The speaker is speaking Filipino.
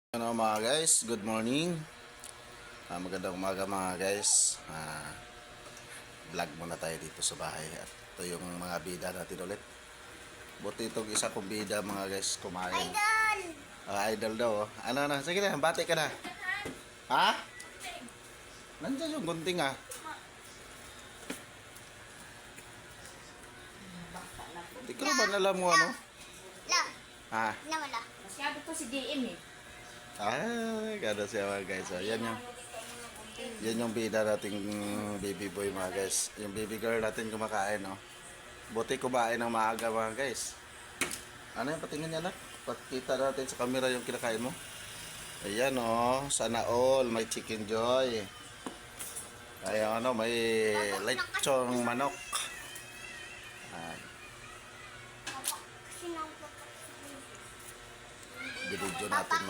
Ano mga guys, good morning. Magandang umaga mga guys. Vlog muna tayo dito sa bahay. At ito yung mga bida natin ulit. Buti itong isa kong bida mga guys kumain. Idol! Idol daw. Ano na, sige na, bati ka na. Ha? Nandiyan yung gunting ah. Di ko naman alam mo ano. La! Ha? Nawala. Masyado to si DM eh. Ganda siya mga guys. Yan yung bida nating baby boy mga guys. Yung baby girl natin kumakain, no? Buti kumain ng maaga mga guys. Ano yung patingin niya na? Pakita natin sa camera yung kinakain mo. Ayan, oh. Sana all. May chicken joy. Ayan, ano, may lechong manok. Binidyo natin